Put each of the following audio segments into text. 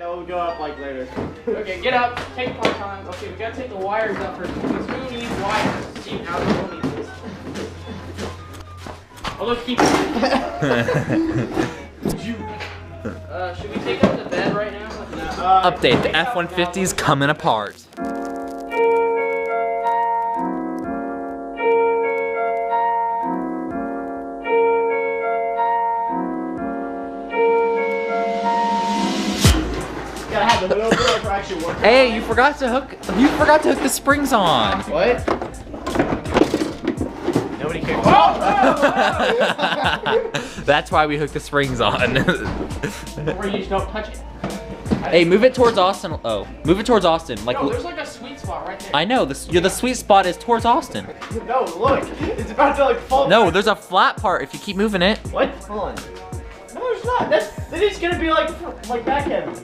that will go up like later. Okay, get up. Take more time. Okay, we gotta take the wires out first. Because who needs wires? See how who needs this? Oh, look, keep should we take up the bed right now? Update, the F-150's coming apart. Hey, you forgot to hook the springs on. What? Nobody cares. That's why we hooked the springs on. Or you just don't touch it. Hey, move it towards Austin. Oh, move it towards Austin. Like, no, there's like a sweet spot right there. I know. The sweet spot is towards Austin. No, look. It's about to like fall. No, there's a flat part if you keep moving it. What? Hold on. No, there's not. Then it's gonna be like back heavy.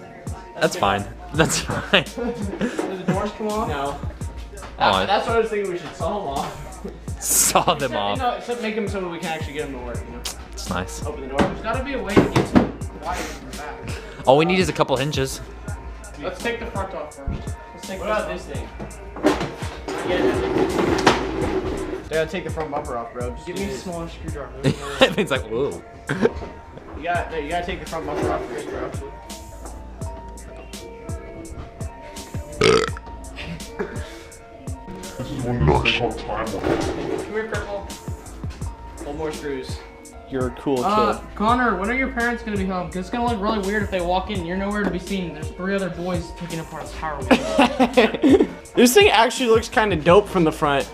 That's fine. That's fine. Do the doors come off? No. Oh, That's what I was thinking. We should saw them off. Saw them off. No, except make them so we can actually get them to work. You know. It's nice. Open the door. There's gotta be a way to get some wires from the back. All we need is a couple hinges. Let's take the front off first. Let's take What about this thing? Yeah, take the front bumper off, bro. Just Give me a smaller screwdriver. It's like, whoa. You gotta take the front bumper off first, bro. Come here, Purple. One more screws. You're a cool kid. Connor, when are your parents gonna be home? Cause it's gonna look really weird if they walk in and you're nowhere to be seen. There's 3 other boys taking apart this power wheel. This thing actually looks kind of dope from the front.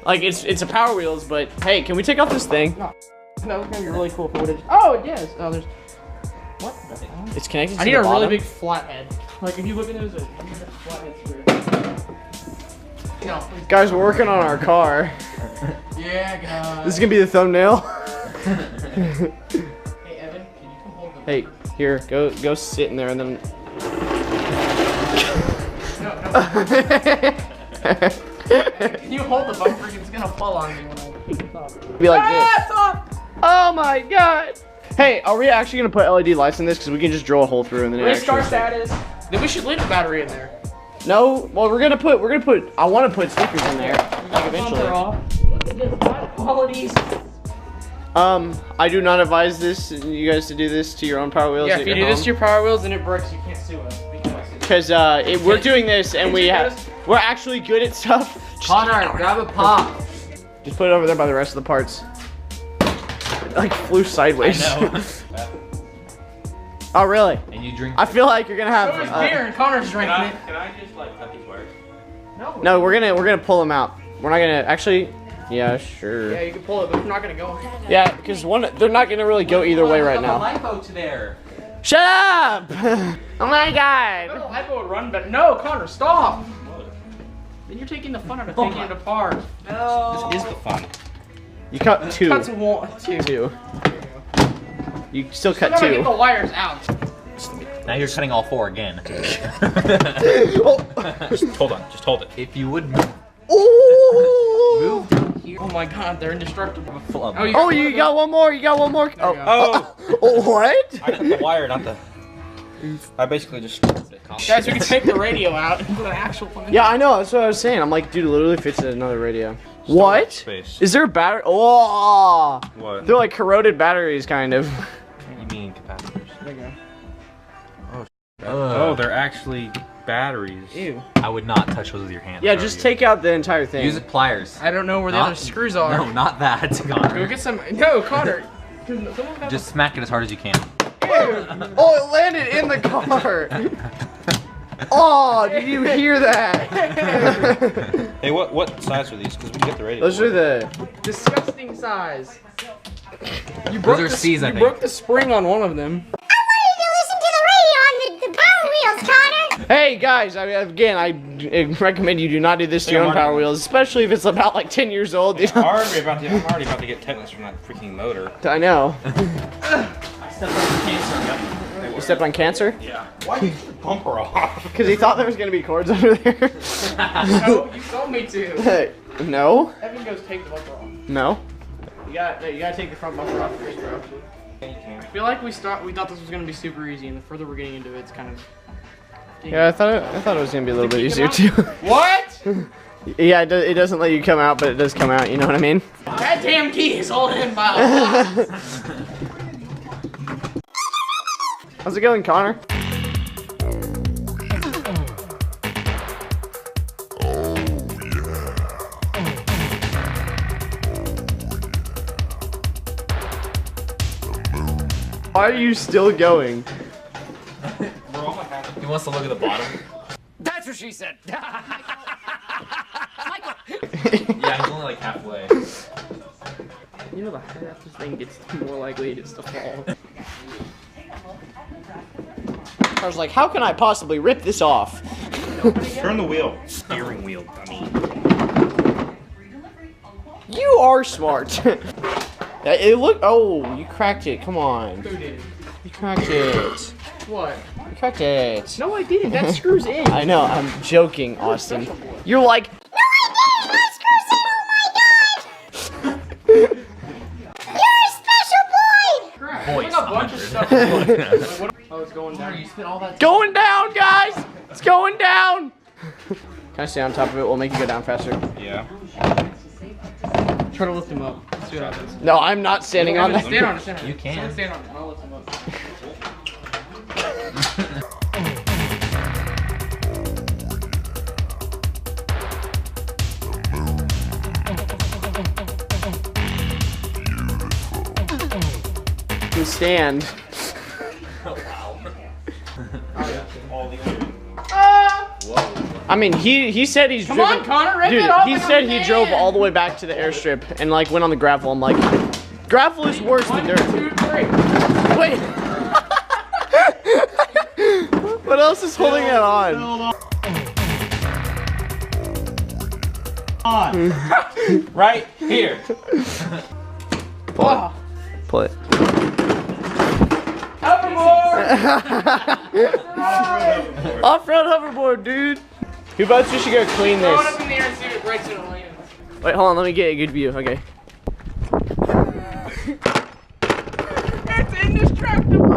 Like it's a Power Wheels, but hey, can we take off this thing? No, that was gonna be really cool if it would've. Oh, yes. Oh, there's. What the hell? It's connected to I need the a bottom. really big flathead. Like if you look at it, there's a flathead screw. No, please. Guys, we're working on our car. Yeah, guys. This is gonna be the thumbnail. Hey, Evan, can you come hold the Hey, here, go sit in there and then. No. Can you hold the bumper? It's gonna fall on me when I pick it up. Be like this. Stop! Oh my god! Hey, are we actually gonna put LED lights in this? Because we can just drill a hole through and then it Restart actually. status. Then we should leave the battery in there. No, well we're gonna put. I want to put stickers in there. Like eventually. Look at this bad qualities. I do not advise this. You guys to do this to your own Power Wheels. Yeah, at if you your do this home. to your Power Wheels and it breaks, you can't sue us. Because we're doing this and we're actually good at stuff. Connor, grab a pop. Just put it over there by the rest of the parts. It like flew sideways. I know. Oh really? And you drink. I feel like you're gonna have. So is beer and Connor's drinking it. Can I just like cut these wires? No, we're gonna pull them out. We're not gonna actually. Yeah, sure. Yeah, you can pull it, but it's not gonna go. Yeah, because they're not gonna really go either way right now. Lipo to there. Shut up! Oh my god! No, Hypo would run better. No, Connor, stop! Then you're taking the fun out of taking it apart. No. This is the fun. You cut two. Cut to one, two. Two. You still Still cut gotta two. get the wires out. Now you're cutting all 4 again. Oh. Just hold on. Just hold it. If you would move. Ooh. Oh my god, they're indestructible. Oh, You got one more. You got one more. There you go. Oh, what? I cut the wire, not the. I basically just. Guys, we can take the radio out and put an actual one. Yeah, I know. That's what I was saying. I'm like, dude, it literally fits in another radio. What? Space. Is there a battery? Oh. What? They're like corroded batteries, kind of. You mean capacitors? There you Oh, they're actually batteries. go. Ew. I would not touch those with your hands. Yeah, just take out the entire thing. Use pliers. I don't know where the Not- other screws are. No, not that, Go Connor. get some. No, Connor. Someone got Just smack it as hard as you can. Oh, it landed in the car. Oh, did you hear that? Hey, what size are these? Because we can get the radio. Those are the. disgusting size. You Those are C's, I You think. broke the spring on one of them. Hey guys, I recommend you do not do this to your own Power Wheels, especially if it's about like 10 years old. You know? I'm already about to get tetanus from that freaking motor. I know. I stepped on cancer. You stepped on cancer? Yeah. Why did you the bumper off? Because he thought there was gonna be cords under there. No, you told me to. Hey, no, Evan goes take the bumper off. no. You gotta take the front bumper off first, bro. I feel like we thought this was gonna be super easy, and the further we're getting into it, it's kind of. Yeah, I thought it was gonna be a little bit easier too. What? Yeah, it doesn't let you come out, but it does come out. You know what I mean? That damn key is holding in by. How's it going, Connor? Why are you still going? He wants to look at the bottom. That's what she said. Yeah, he's only like halfway. You know, the higher up this thing gets, the more likely it is to fall. I was like, how can I possibly rip this off? Turn the wheel. Steering wheel, dummy. You are smart. Oh, you cracked it. Come on. Who did? You cracked it. What? You cracked it. No, I didn't. That screws in. I know. I'm joking, Austin. You're like. No, I didn't. My screws in. Oh my god. You're a special boy. Crap. Boy, Like a bunch of stuff. Oh, it's going down. You spent all that. Going down, guys. It's going down. Can I stay on top of it? We'll make you go down faster. Yeah. Try to lift him up. Let's see what happens. No, I'm not standing on that. Stand on it. Stand on it. You can. Someone stand on it. I'll lift him up. You can stand. I mean, he said he's Come on, Connor, rip it off. He said he drove all the way back to the airstrip and like went on the gravel. I'm like, gravel is worse than dirt. 1, 2, 3. Wait. What else is holding it on? Right here. Wow. Pull it. Hoverboard. Off-road hoverboard, dude. Who votes we should go clean Throw it this? up in the air and see if it breaks and it lands. Wait, hold on. Let me get a good view. Okay. It's indestructible.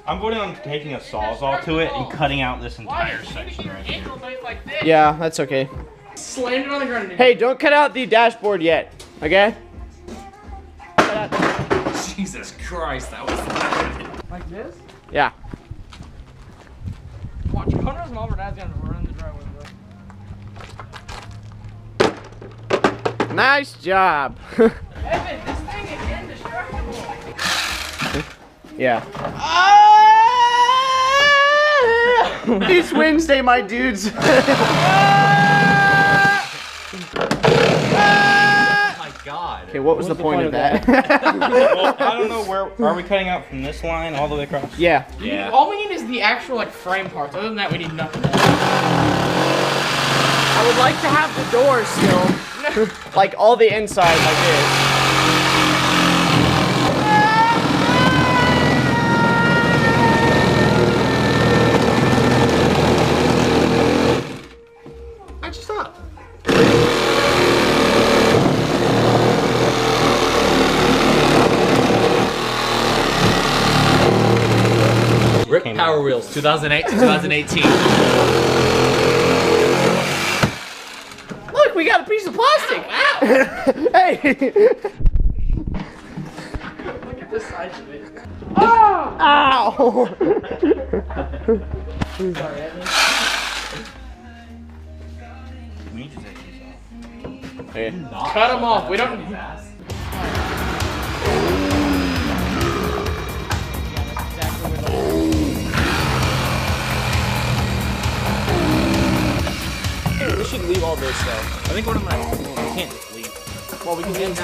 I'm voting on taking a sawzall to it and cutting out this Why? entire You section can right get here. ankle bite like this. Yeah, that's okay. Slammed it on the ground. Dude. Hey, don't cut out the dashboard yet. Okay. Cut out. Jesus Christ, that was. Like this? Yeah. Watch, Connor's mom or dad's gonna run the driveway. Bro. Nice job. Evan, this thing is indestructible. Yeah. It's Wednesday, my dudes. Oh my God. Okay, what was the point of that? Well, I don't know where. Are we cutting out from this line all the way across? Yeah. Yeah. All we need is the actual like frame parts. Other than that, we need nothing. I would like to have the doors still. Like all the inside like this. I just thought. Rip Power Wheels, 2008 to 2018. Look, we got a piece of plastic. Hey. Look at the size of it. Ow. Sorry, Evan. We need to take these off. Okay. Cut them off. We don't. We should leave all this though. I think what I'm gonna. We can't just leave. Well, we can get